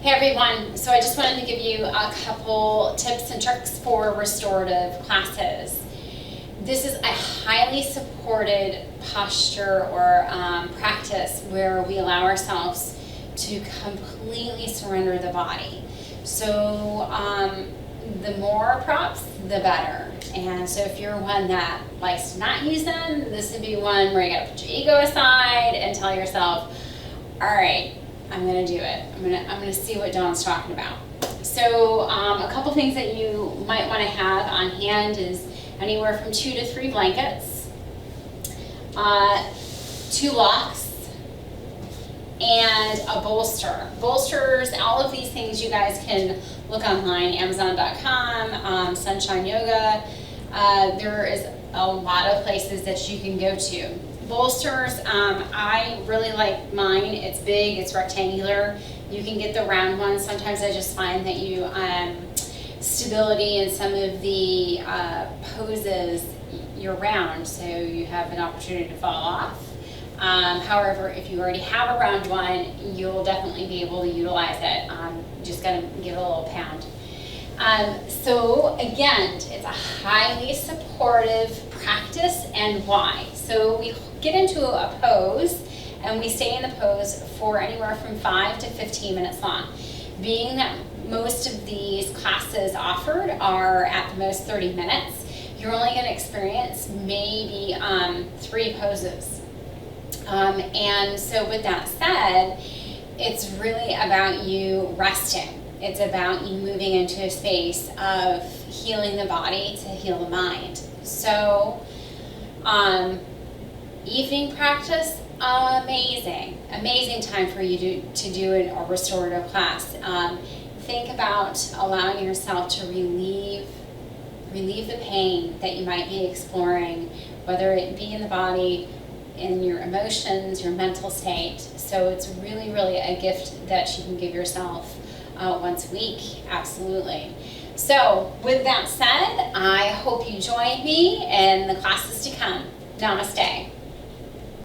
Hey everyone, so I just wanted to give you a couple tips and tricks for restorative classes. This is a highly supported posture or practice where we allow ourselves to completely surrender the body. So the more props, the better. And so if you're one that likes to not use them, this would be one where you gotta put your ego aside and tell yourself, all right, I'm gonna do it. I'm gonna see what Dawn's talking about. So a couple things that you might want to have on hand is anywhere from 2 to 3 blankets, 2 locks, and a bolster. Bolsters, all of these things you guys can look online, Amazon.com, Sunshine Yoga. There is a lot of places that you can go to. Bolsters, I really like mine. It's big, it's rectangular. You can get the round ones. Sometimes I just find that you stability in some of the poses you're round, so you have an opportunity to fall off. However, if you already have a round one, you'll definitely be able to utilize it. Just gotta give it a little pound. So again, it's a highly supportive practice, and why? So we get into a pose and we stay in the pose for anywhere from 5 to 15 minutes long. Being that most of these classes offered are at the most 30 minutes, you're only going to experience maybe 3 poses. And so with that said, it's really about you resting. It's about you moving into a space of healing the body to heal the mind. So, evening practice, amazing time for you to do a restorative class. Think about allowing yourself to relieve the pain that you might be exploring, whether it be in the body, in your emotions, your mental state. So it's really a gift that you can give yourself once a week, absolutely. So with that said, I hope you join me in the classes to come. Namaste.